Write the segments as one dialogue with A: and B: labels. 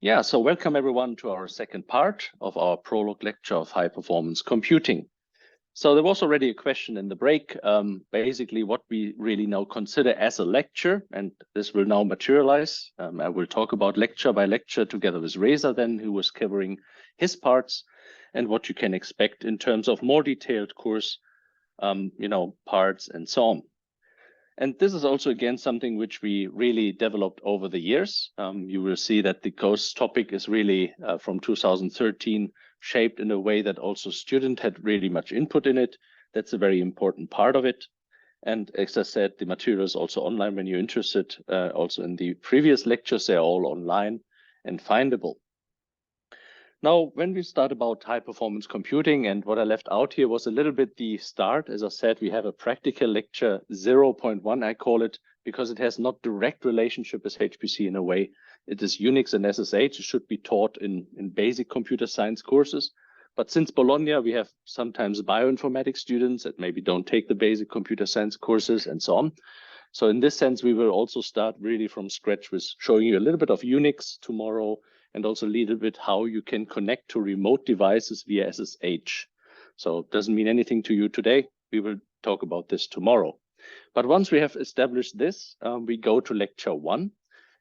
A: Yeah, so welcome everyone to our second part of our prologue lecture of high performance computing. So there was already a question in the break, basically what we really now consider as a lecture, and this will now materialize. I will talk about lecture by lecture together with Reza then, who was covering his parts, and what you can expect in terms of more detailed course, parts and so on. And this is also, again, something which we really developed over the years. You will see that the course topic is really from 2013 shaped in a way that also students had really much input in it. That's a very important part of it. And as I said, the material is also online when you're interested. Also in the previous lectures, they're all online and findable. Now, when we start about high performance computing, and what I left out here was a little bit the start. As I said, we have a practical lecture 0.1, I call it, because it has not direct relationship with HPC in a way. It is Unix and SSH. It should be taught in basic computer science courses. But since Bologna, we have sometimes bioinformatics students that maybe don't take the basic computer science courses and so on. So in this sense, we will also start really from scratch with showing you a little bit of Unix tomorrow, and also a little bit how you can connect to remote devices via SSH. So it doesn't mean anything to you today. We will talk about this tomorrow. But once we have established this, we go to lecture 1.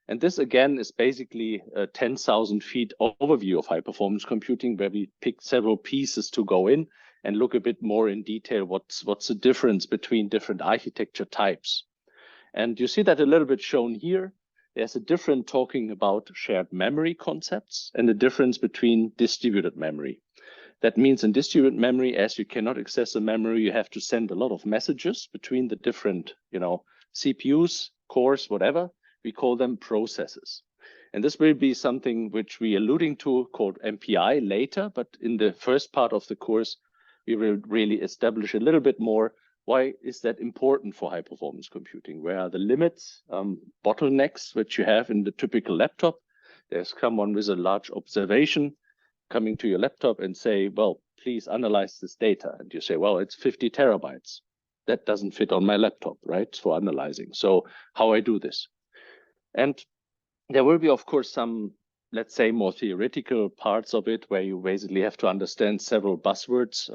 A: And this, again, is basically a 10,000 feet overview of high performance computing, where we pick several pieces to go in and look a bit more in detail what's the difference between different architecture types. And you see that a little bit shown here. There's a difference talking about shared memory concepts and the difference between distributed memory. That means in distributed memory, as you cannot access the memory, you have to send a lot of messages between the different, CPUs, cores, whatever. We call them processes. And this will be something which we are alluding to called MPI later, but in the first part of the course, we will really establish a little bit more. Why is that important for high performance computing? Where are the limits, bottlenecks, which you have in the typical laptop? There's someone with a large observation coming to your laptop and say, well, please analyze this data. And you say, well, it's 50 terabytes. That doesn't fit on my laptop, right, for analyzing. So how I do this? And there will be, of course, some, let's say, more theoretical parts of it where you basically have to understand several buzzwords.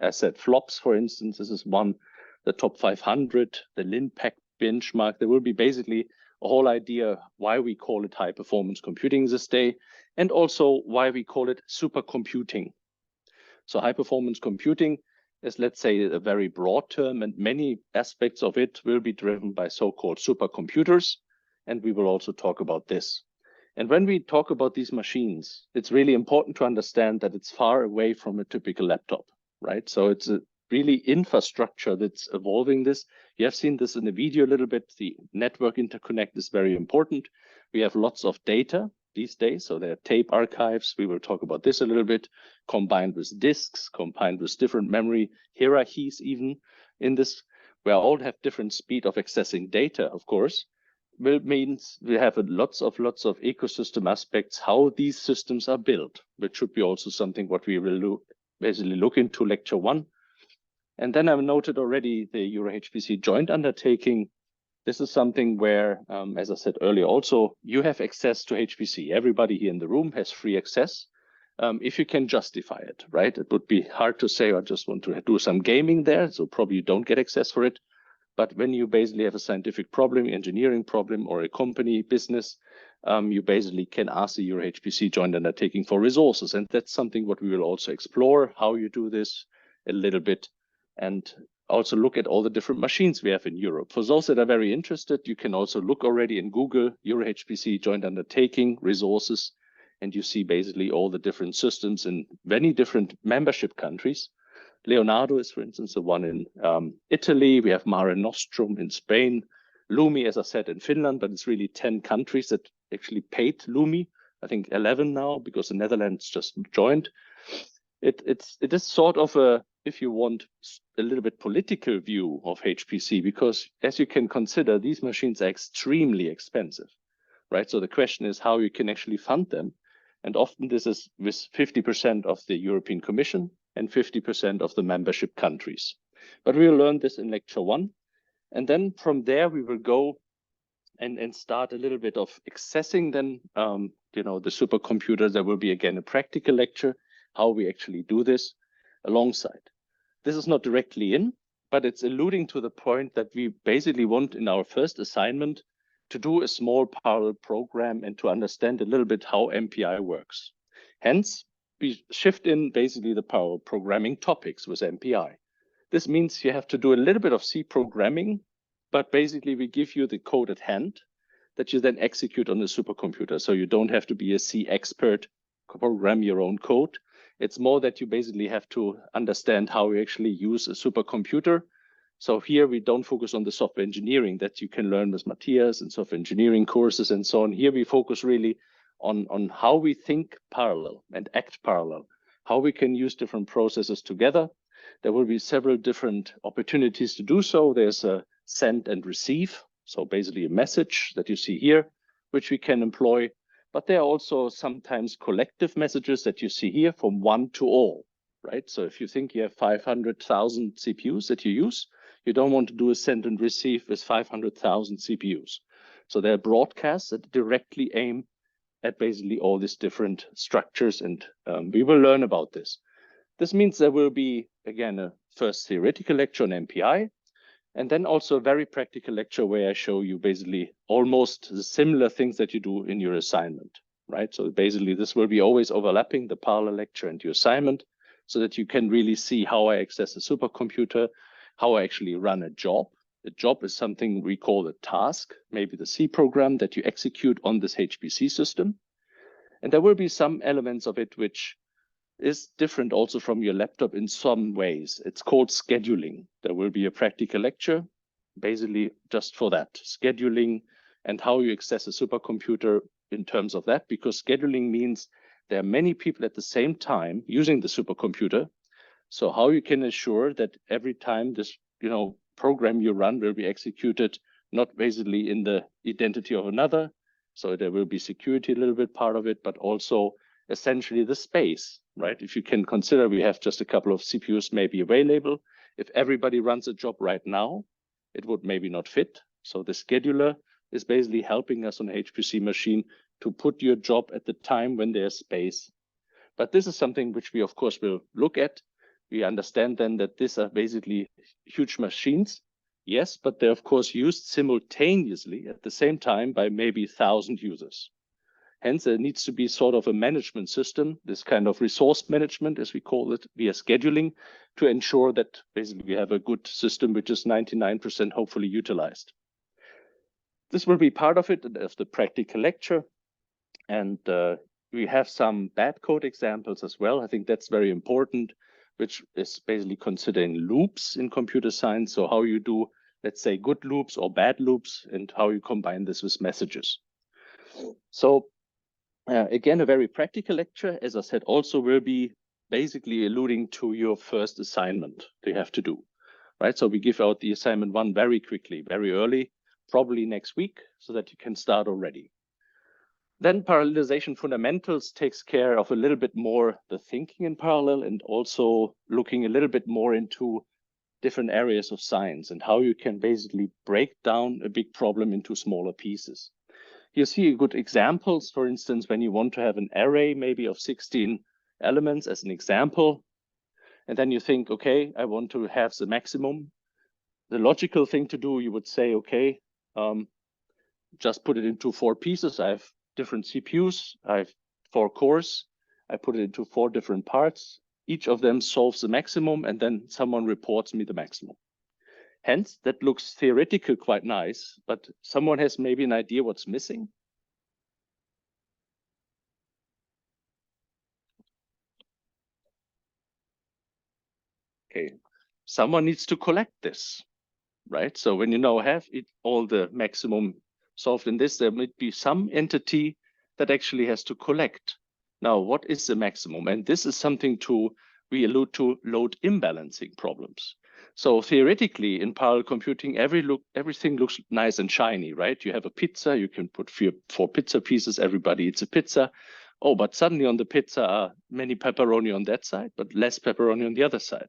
A: As said, flops, for instance, this is one. The top 500, the LinPack benchmark. There will be basically a whole idea why we call it high performance computing this day, and also why we call it supercomputing. So high performance computing is, let's say, a very broad term, and many aspects of it will be driven by so-called supercomputers. And we will also talk about this. And when we talk about these machines, it's really important to understand that it's far away from a typical laptop, right? So it's a really infrastructure that's evolving this. You have seen this in the video a little bit. The network interconnect is very important. We have lots of data these days. So there are tape archives. We will talk about this a little bit, combined with disks, combined with different memory hierarchies even in this, where all have different speed of accessing data, of course. Means we have lots of ecosystem aspects, how these systems are built, which should be also something what we will basically look into lecture 1. And then I've noted already the Euro-HPC joint undertaking. This is something where, as I said earlier, also you have access to HPC. Everybody here in the room has free access if you can justify it, right? It would be hard to say, I just want to do some gaming there, so probably you don't get access for it. But when you basically have a scientific problem, engineering problem, or a company business, you basically can ask the Euro-HPC joint undertaking for resources. And that's something what we will also explore, how you do this a little bit, and also look at all the different machines we have in Europe. For those that are very interested, you can also look already in Google, Euro-HPC joint undertaking, resources, and you see basically all the different systems in many different membership countries. Leonardo is, for instance, the one in Italy. We have Mare Nostrum in Spain, Lumi, as I said, in Finland, but it's really 10 countries that actually paid Lumi. I think 11 now, because the Netherlands just joined. It is sort of a, if you want, a little bit political view of HPC, because as you can consider, these machines are extremely expensive, right? So the question is how you can actually fund them. And often this is with 50% of the European Commission and 50% of the membership countries. But we will learn this in lecture 1. And then from there, we will go and start a little bit of accessing then the supercomputer, there will be again a practical lecture, how we actually do this alongside. This is not directly in, but it's alluding to the point that we basically want in our first assignment to do a small parallel program and to understand a little bit how MPI works. Hence, we shift in basically the parallel programming topics with MPI. This means you have to do a little bit of C programming, but basically we give you the code at hand that you then execute on the supercomputer. So you don't have to be a C expert, program your own code. It's more that you basically have to understand how you actually use a supercomputer. So here we don't focus on the software engineering that you can learn with Matthias and software engineering courses and so on. Here we focus really on how we think parallel and act parallel, how we can use different processes together. There will be several different opportunities to do so. There's a send and receive. So basically a message that you see here, which we can employ. But there are also sometimes collective messages that you see here from one to all, right? So if you think you have 500,000 CPUs that you use, you don't want to do a send and receive with 500,000 CPUs. So there are broadcasts that directly aim at basically all these different structures, and we will learn about this. This means there will be, again, a first theoretical lecture on MPI, and then also a very practical lecture where I show you basically almost the similar things that you do in your assignment, right? So basically this will be always overlapping the parallel lecture and your assignment so that you can really see how I access a supercomputer, how I actually run a job. A job is something we call a task, maybe the C program that you execute on this HPC system. And there will be some elements of it which is different also from your laptop in some ways. It's called scheduling. There will be a practical lecture, basically just for that, scheduling and how you access a supercomputer in terms of that, because scheduling means there are many people at the same time using the supercomputer. So how you can ensure that every time this program you run will be executed, not basically in the identity of another. So there will be security a little bit part of it, but also essentially the space, right? If you can consider we have just a couple of CPUs maybe available. If everybody runs a job right now, it would maybe not fit. So the scheduler is basically helping us on an HPC machine to put your job at the time when there's space. But this is something which we, of course, will look at. We understand then that these are basically huge machines. Yes, but they're, of course, used simultaneously at the same time by maybe 1,000 users. Hence, there needs to be sort of a management system, this kind of resource management, as we call it, via scheduling, to ensure that basically we have a good system which is 99% hopefully utilized. This will be part of it, of the practical lecture. And we have some bad code examples as well. I think that's very important, which is basically considering loops in computer science. So how you do, let's say, good loops or bad loops, and how you combine this with messages. So again, a very practical lecture, as I said, also will be basically alluding to your first assignment that you have to do, right? So we give out the assignment 1 very quickly, very early, probably next week, so that you can start already. Then Parallelization Fundamentals takes care of a little bit more the thinking in parallel, and also looking a little bit more into different areas of science and how you can basically break down a big problem into smaller pieces. You see good examples, for instance, when you want to have an array maybe of 16 elements as an example, and then you think, okay, I want to have the maximum. The logical thing to do, you would say, okay, just put it into 4 pieces. I have different CPUs, I have 4 cores, I put it into 4 different parts. Each of them solves the maximum, and then someone reports me the maximum. Hence, that looks theoretical quite nice, but someone has maybe an idea what's missing. Okay, someone needs to collect this, right? So when you now have it all the maximum solved in this, there might be some entity that actually has to collect. Now, what is the maximum? And this is something we allude to load imbalancing problems. So theoretically, in parallel computing, everything looks nice and shiny, right? You have a pizza, you can put 4 pizza pieces, everybody eats a pizza. Oh, but suddenly on the pizza are many pepperoni on that side, but less pepperoni on the other side.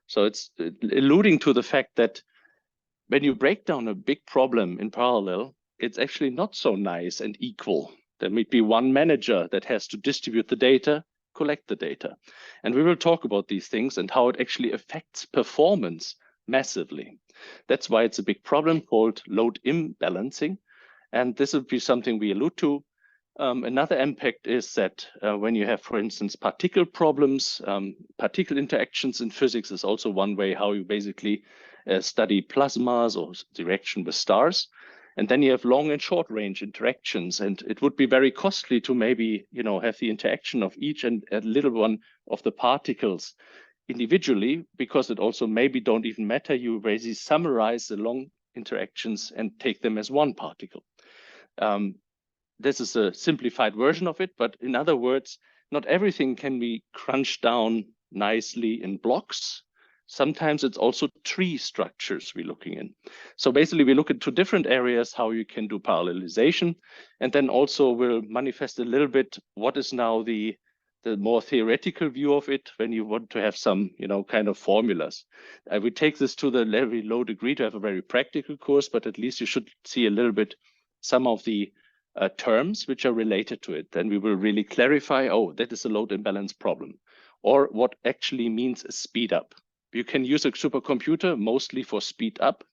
A: So it's alluding to the fact that when you break down a big problem in parallel, it's actually not so nice and equal There might be one manager that has to distribute the data, collect the data. And we will talk about these things and how it actually affects performance massively. That's why it's a big problem called load imbalancing. And this would be something we allude to. Another impact is that when you have, for instance, particle problems, particle interactions in physics is also one way how you basically study plasmas or direction with stars. And then you have long and short range interactions, and it would be very costly to maybe, have the interaction of each and a little one of the particles individually, because it also maybe don't even matter. You basically summarize the long interactions and take them as one particle. This is a simplified version of it, but in other words, not everything can be crunched down nicely in blocks. Sometimes it's also tree structures we're looking in. So basically we look at two different areas, how you can do parallelization, and then also we'll manifest a little bit what is now the more theoretical view of it when you want to have some, kind of formulas. I would take this to the very low degree to have a very practical course, but at least you should see a little bit some of the terms which are related to it. Then we will really clarify, oh, that is a load imbalance problem, or what actually means a speed up. You can use a supercomputer mostly for speed up,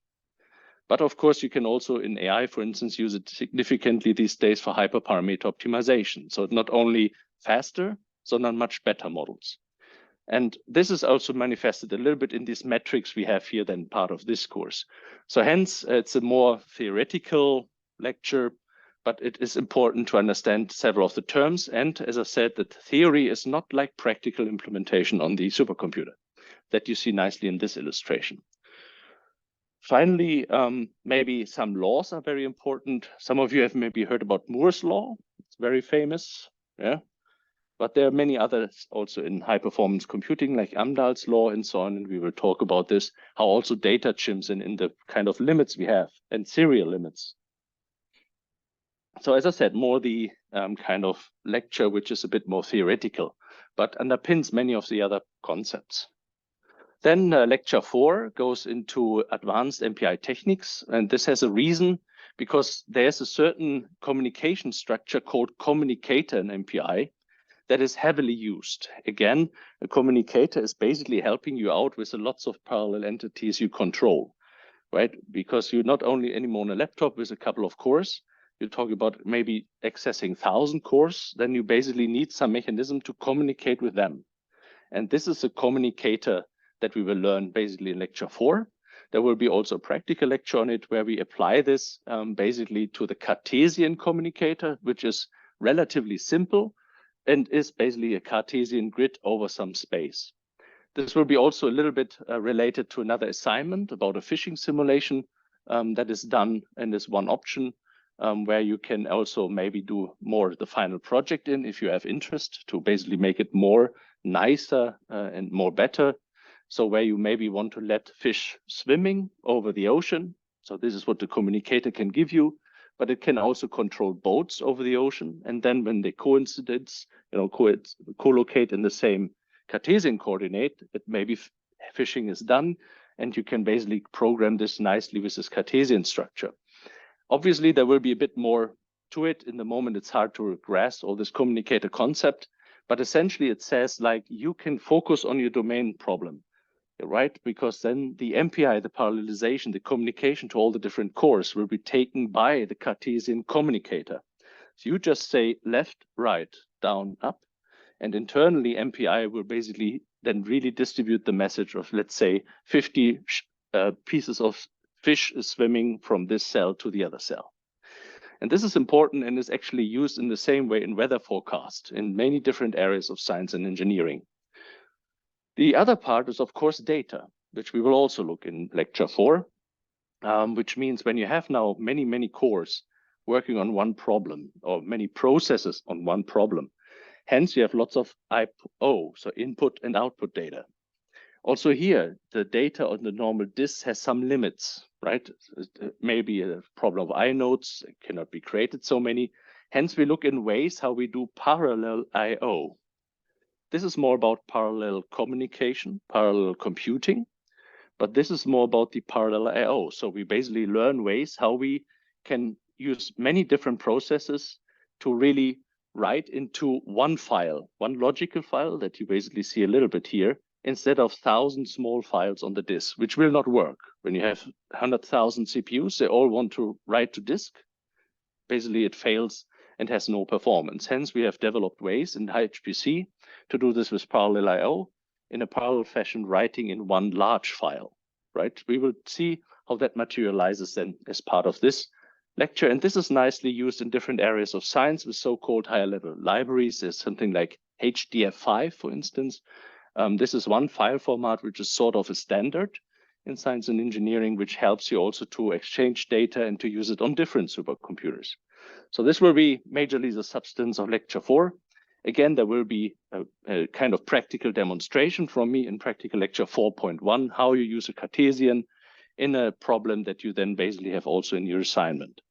A: but of course you can also in AI, for instance, use it significantly these days for hyperparameter optimization. So not only faster, sondern much better models. And this is also manifested a little bit in these metrics we have here than part of this course. So hence it's a more theoretical lecture, but it is important to understand several of the terms. And as I said, that theory is not like practical implementation on the supercomputer that you see nicely in this illustration. Finally, maybe some laws are very important. Some of you have maybe heard about Moore's law. It's very famous, yeah. But there are many others also in high performance computing, like Amdahl's law and so on. And we will talk about this, how also data chimps in the kind of limits we have and serial limits. So as I said, more the kind of lecture, which is a bit more theoretical, but underpins many of the other concepts. Then lecture 4 goes into advanced MPI techniques. And this has a reason because there's a certain communication structure called communicator in MPI that is heavily used. Again, a communicator is basically helping you out with lots of parallel entities you control, right? Because you're not only anymore on a laptop with a couple of cores, you're talking about maybe accessing 1,000 cores, then you basically need some mechanism to communicate with them. And this is a communicator that we will learn basically in lecture 4. There will be also a practical lecture on it where we apply this basically to the Cartesian communicator, which is relatively simple and is basically a Cartesian grid over some space. This will be also a little bit related to another assignment about a phishing simulation that is done in this one option, where you can also maybe do more the final project in if you have interest to basically make it more nicer and more better. So where you maybe want to let fish swimming over the ocean. So this is what the communicator can give you, but it can also control boats over the ocean. And then when they co-locate in the same Cartesian coordinate, it maybe fishing is done, and you can basically program this nicely with this Cartesian structure. Obviously, there will be a bit more to it. In the moment, it's hard to grasp all this communicator concept, but essentially it says like you can focus on your domain problem, right? Because then the MPI, the parallelization, the communication to all the different cores will be taken by the Cartesian communicator. So you just say left, right, down, up, and internally MPI will basically then really distribute the message of, let's say, 50 pieces of fish is swimming from this cell to the other cell. And this is important and is actually used in the same way in weather forecast in many different areas of science and engineering. The other part is, of course, data, which we will also look in lecture 4, which means when you have now many, many cores working on one problem or many processes on one problem, hence you have lots of I/O, so input and output data. Also here, the data on the normal disk has some limits, right? Maybe a problem of inodes, it cannot be created so many. Hence, we look in ways how we do parallel I/O. This is more about parallel communication, parallel computing, but this is more about the parallel I/O. So we basically learn ways how we can use many different processes to really write into one file, one logical file that you basically see a little bit here, instead of 1,000 small files on the disk, which will not work. When you have 100,000 CPUs, they all want to write to disk. Basically, it fails and has no performance. Hence, we have developed ways in HPC to do this with parallel I/O in a parallel fashion, writing in one large file, right? We will see how that materializes then as part of this lecture. And this is nicely used in different areas of science with so-called higher level libraries. There's something like HDF5, for instance. This is one file format, which is sort of a standard in science and engineering, which helps you also to exchange data and to use it on different supercomputers. So this will be majorly the substance of lecture 4. Again, there will be a kind of practical demonstration from me in practical lecture 4.1, how you use a Cartesian in a problem that you then basically have also in your assignment.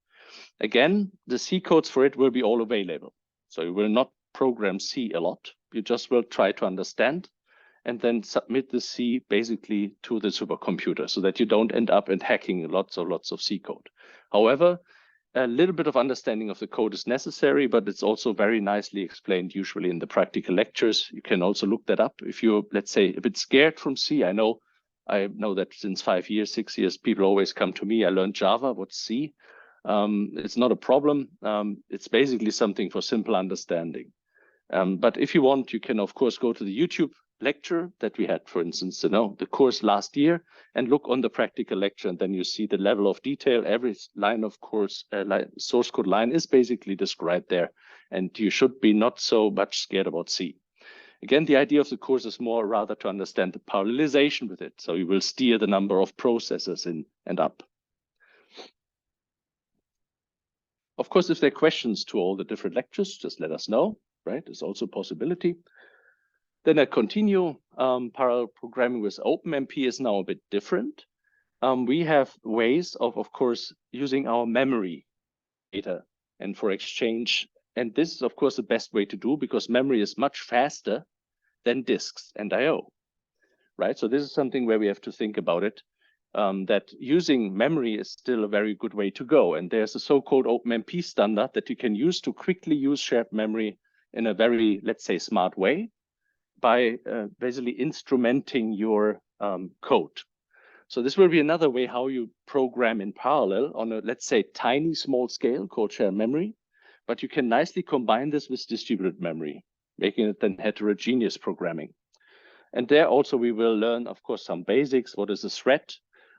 A: Again, the C codes for it will be all available. So you will not program C a lot. You just will try to understand and then submit the C basically to the supercomputer so that you don't end up in hacking lots of C code. However, a little bit of understanding of the code is necessary, but it's also very nicely explained usually in the practical lectures. You can also look that up if you're, let's say, a bit scared from C. I know that since 5 years, 6 years, people always come to me. I learned Java, what's C? It's not a problem. It's basically something for simple understanding. But if you want, you can, of course, go to the YouTube lecture that we had, for instance, the course last year, and look on the practical lecture, and then you see the level of detail. Every line of course, source code line is basically described there, and you should be not so much scared about C. Again, the idea of the course is more rather to understand the parallelization with it. So you will steer the number of processes in and up. Of course, if there are questions to all the different lectures, just let us know, right? There's also a possibility. Then I continue. Parallel programming with OpenMP is now a bit different. We have ways of course, using our memory data and for exchange. And this is, of course, the best way to do because memory is much faster than disks and I/O, right? So this is something where we have to think about it, that using memory is still a very good way to go. And there's a so-called OpenMP standard that you can use to quickly use shared memory in a very, let's say, smart way, by basically instrumenting your code. So this will be another way how you program in parallel on a, let's say, tiny small scale called shared memory, but you can nicely combine this with distributed memory, making it then heterogeneous programming. And there also we will learn, of course, some basics. What is a thread?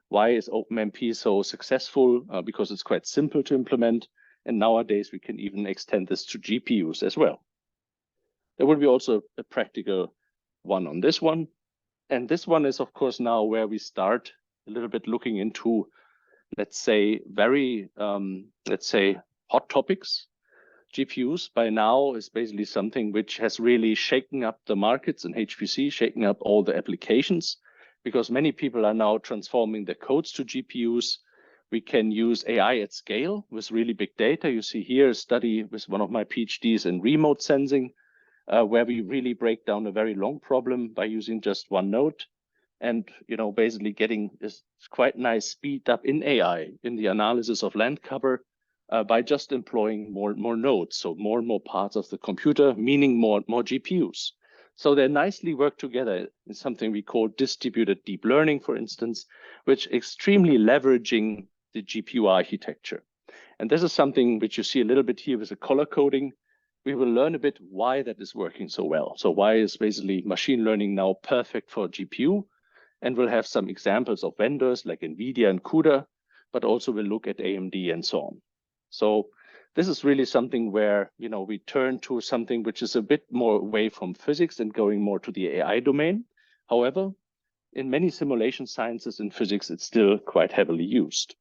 A: Why is OpenMP so successful? Because it's quite simple to implement. And nowadays we can even extend this to GPUs as well. There will be also a practical one on this one. And this one is, of course, now where we start a little bit looking into, let's say, very, hot topics. GPUs by now is basically something which has really shaken up the markets in HPC, shaken up all the applications, because many people are now transforming their codes to GPUs. We can use AI at scale with really big data. You see here a study with one of my PhDs in remote sensing, where we really break down a very long problem by using just one node, and basically getting this quite nice speed up in AI in the analysis of land cover by just employing more nodes, so more and more parts of the computer, meaning more GPUs. So they nicely work together in something we call distributed deep learning, for instance, which extremely leveraging the GPU architecture. And this is something which you see a little bit here with the color coding. We will learn a bit why that is working so well. So why is basically machine learning now perfect for GPU? And we'll have some examples of vendors like NVIDIA and CUDA, but also we'll look at AMD and so on. So this is really something where, we turn to something which is a bit more away from physics and going more to the AI domain. However, in many simulation sciences and physics, it's still quite heavily used.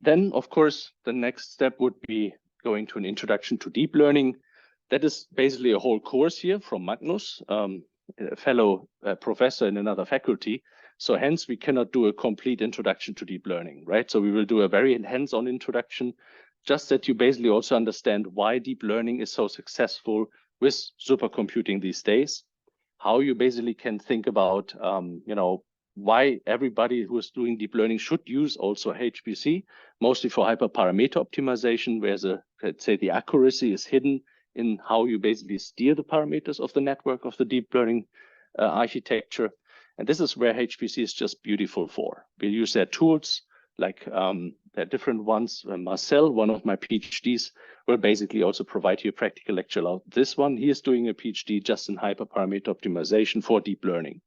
A: Then, of course, the next step would be going to an introduction to deep learning. That is basically a whole course here from Magnus, a fellow professor in another faculty. So hence we cannot do a complete introduction to deep learning, right? So we will do a very hands-on introduction, just that you basically also understand why deep learning is so successful with supercomputing these days, how you basically can think about, why everybody who is doing deep learning should use also HPC, mostly for hyperparameter optimization, where let's say the accuracy is hidden in how you basically steer the parameters of the network of the deep learning architecture. And this is where HPC is just beautiful for. We use their tools, like there are different ones. Marcel, one of my PhDs, will basically also provide you a practical lecture about this one. He is doing a PhD just in hyperparameter optimization for deep learning.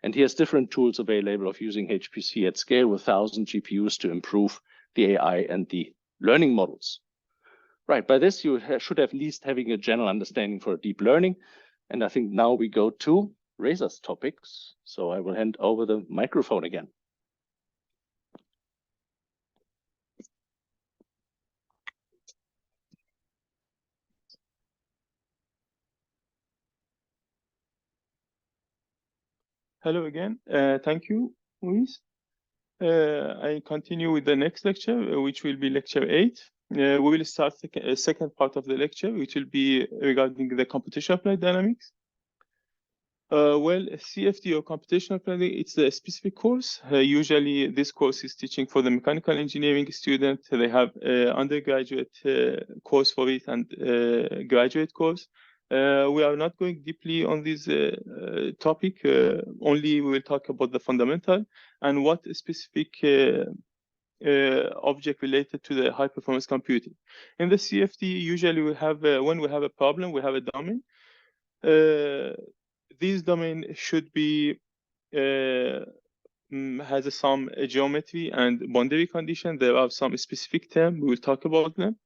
A: And he has different tools available of using HPC at scale with 1,000 GPUs to improve the AI and the learning models. Right, by this, you should at least having a general understanding for deep learning. And I think now we go to Reza's topics. So I will hand over the microphone again.
B: Hello again. Thank you, Luis. I continue with the next lecture, which will be lecture 8. We will start the second part of the lecture, which will be regarding the computational applied dynamics. Well, CFD or computational planning, it's a specific course. Usually this course is teaching for the mechanical engineering student. They have undergraduate course for it and graduate course. We are not going deeply on this topic. Only we will talk about the fundamental and what specific object related to the high performance computing. In the CFD, usually we have, when we have a problem, we have a domain. This domain should be has some geometry and boundary condition. There are some specific terms. We will talk about them.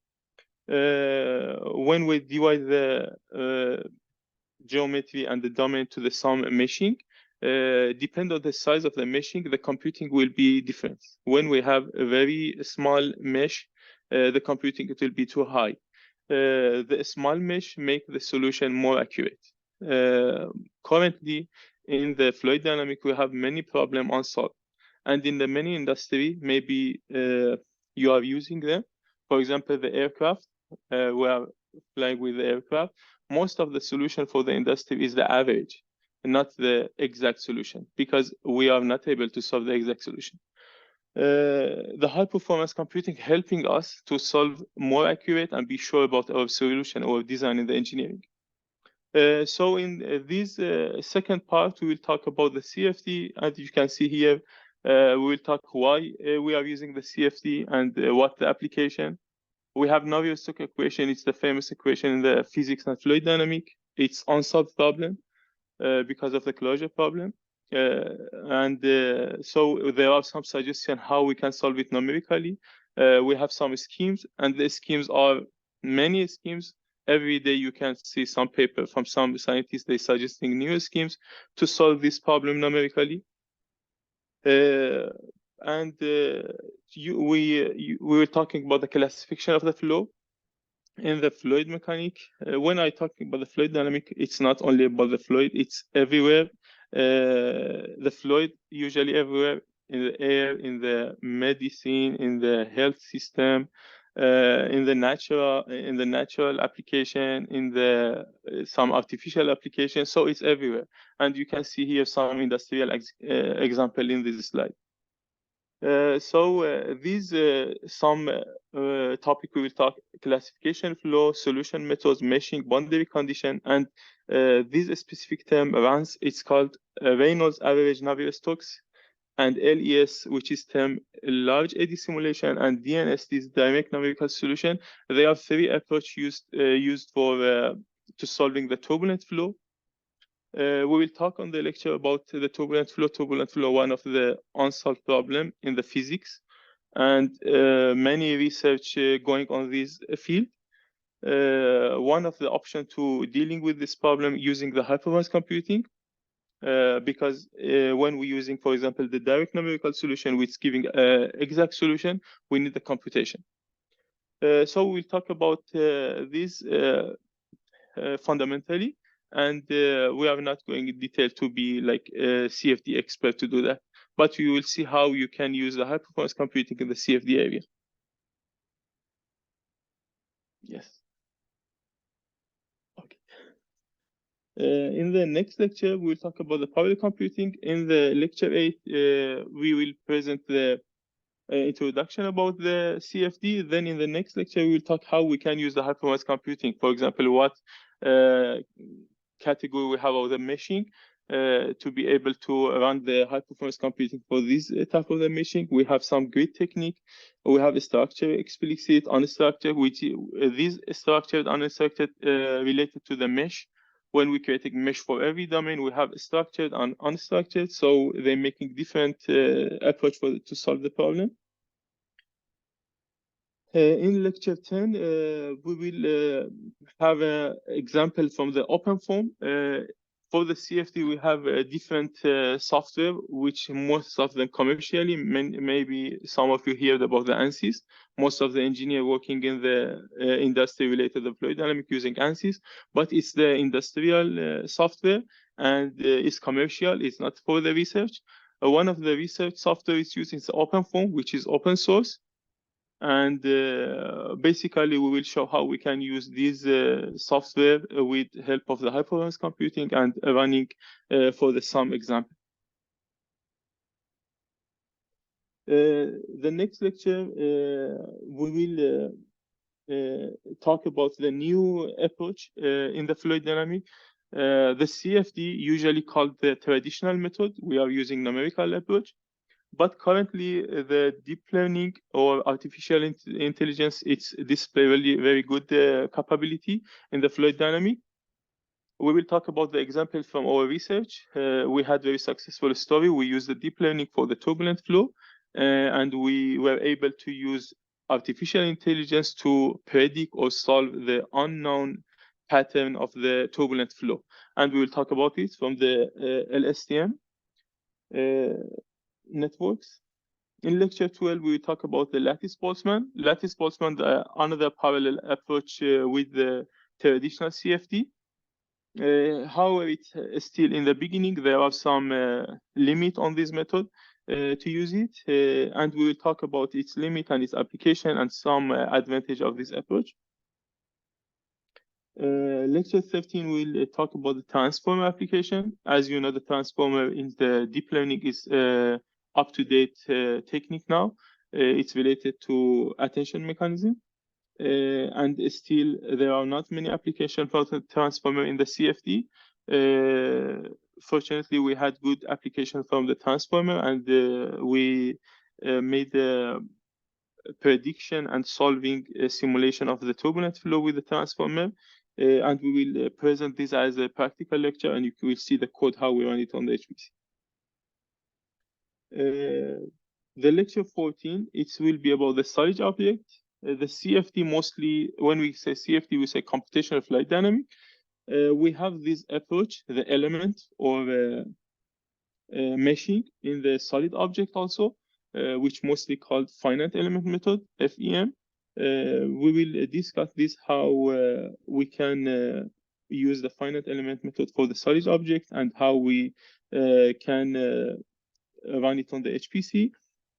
B: When we divide the geometry and the domain to the some meshing, depend on the size of the meshing, the computing will be different. When we have a very small mesh, the computing it will be too high. The small mesh make the solution more accurate. Currently in the fluid dynamic we have many problems unsolved, and in the many industry maybe you are using them. For example, the aircraft, we are flying with the aircraft. Most of the solution for the industry is the average, not the exact solution, because we are not able to solve the exact solution. The high performance computing helping us to solve more accurate and be sure about our solution or design in the engineering. So in this second part, we will talk about the CFD. As you can see here, we will talk why we are using the CFD and what the application. We have Navier-Stokes equation. It's the famous equation in the physics and fluid dynamic. It's unsolved problem because of the closure problem. So there are some suggestions how we can solve it numerically. We have some schemes, and the schemes are many schemes. Every day you can see some paper from some scientists, they suggesting new schemes to solve this problem numerically. We were talking about the classification of the flow in the fluid mechanic. When I talk about the fluid dynamic, it's not only about the fluid, it's everywhere. The fluid usually everywhere, in the air, in the medicine, in the health system, in the natural application, in the some artificial application. So it's everywhere, and you can see here some industrial example in this slide. These some topic we will talk: classification flow, solution methods, meshing, boundary condition, and this specific term runs. It's called Reynolds average Navier-Stokes, and LES, which is term large eddy simulation, and DNS, this direct numerical solution. There are three approaches used for to solving the turbulent flow. We will talk on the lecture about the turbulent flow. Turbulent flow, one of the unsolved problem in the physics, and many research going on this field. One of the options to dealing with this problem using the high performance computing, because when we're using, for example, the direct numerical solution, which is giving exact solution, we need the computation. So we'll talk about this fundamentally, and we are not going in detail to be like a CFD expert to do that, but you will see how you can use the high performance computing in the CFD area. Yes. Okay. In the next lecture, we'll talk about the parallel computing. In the lecture 8, we will present the introduction about the CFD. Then in the next lecture, we'll talk how we can use the high performance computing. For example, what category we have of the meshing to be able to run the high performance computing for this type of the meshing. We have some grid technique. We have a structure, explicit, unstructured, which these structured, unstructured related to the mesh. When we create a mesh for every domain, we have structured and unstructured. So they're making different approach to solve the problem. In lecture 10, we will have an example from the OpenFoam. For the CFD, we have different software, which most of them commercially, maybe some of you heard about the ANSYS. Most of the engineers working in the industry related to fluid dynamics using ANSYS, but it's the industrial software and it's commercial, it's not for the research. One of the research software is used is OpenFoam, which is open source. And basically, we will show how we can use this software with help of the high performance computing and running for the sum example. The next lecture, we will talk about the new approach in the fluid dynamics. The CFD usually called the traditional method. We are using numerical approach. But currently, the deep learning or artificial intelligence, it's display very good capability in the fluid dynamics. We will talk about the example from our research. We had very successful story. We used the deep learning for the turbulent flow, and we were able to use artificial intelligence to predict or solve the unknown pattern of the turbulent flow. And we will talk about it from the LSTM. Networks. In lecture 12, we will talk about the Lattice Boltzmann. Lattice Boltzmann, another parallel approach with the traditional CFD. However, it's still in the beginning. There are some limit on this method to use it, and we will talk about its limit and its application and some advantage of this approach. Lecture 13 will talk about the transformer application. As you know, the transformer in the deep learning is up-to-date technique now. It's related to attention mechanism. And still, there are not many applications for the transformer in the CFD. Fortunately, we had good application from the transformer, and we made a prediction and solving a simulation of the turbulent flow with the transformer. And we will present this as a practical lecture, and you will see the code how we run it on the HPC. The lecture 14, it will be about the storage object. The CFD mostly, when we say CFD, we say computational fluid dynamics. We have this approach, the element or meshing in the solid object also, which mostly called finite element method, FEM. We will discuss this, how we can use the finite element method for the solid object and how we can run it on the HPC.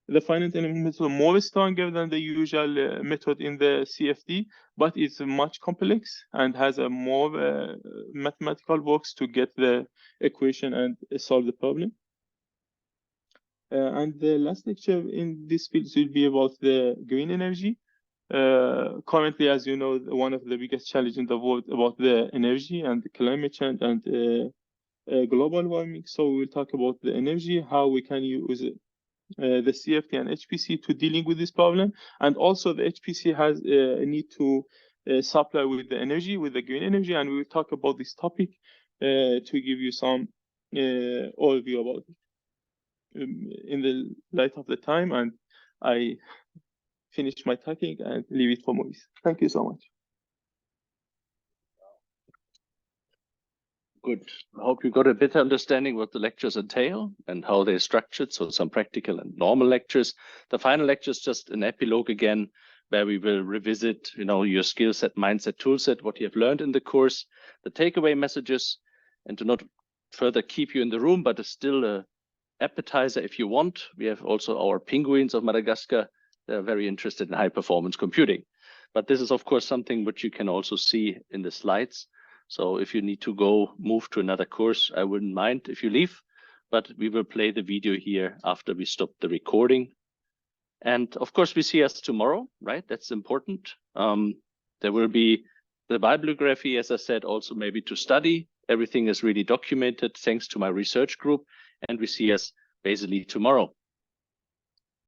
B: The finite element method is more stronger than the usual method in the CFD, but it's much complex and has a more mathematical works to get the equation and solve the problem. And the last lecture in this field will be about the green energy. Currently, as you know, one of the biggest challenges in the world about the energy and the climate change and global warming. So we will talk about the energy, how we can use the CFD and HPC to dealing with this problem. And also the HPC has a need to supply with the energy, with the green energy. And we will talk about this topic to give you some overview about it in the light of the time. And I finish my talking and leave it for Maurice. Thank you so much.
A: Good. I hope you got a better understanding what the lectures entail and how they're structured. So some practical and normal lectures. The final lecture is just an epilogue again, where we will revisit, your skill set, mindset, tool set, what you have learned in the course, the takeaway messages, and to not further keep you in the room, but still a appetizer if you want. We have also our penguins of Madagascar. They're very interested in high performance computing. But this is, of course, something which you can also see in the slides. So if you need to move to another course, I wouldn't mind if you leave, but we will play the video here after we stop the recording. And of course, we see us tomorrow, right? That's important. There will be the bibliography, as I said, also maybe to study. Everything is really documented thanks to my research group, and we see us basically tomorrow.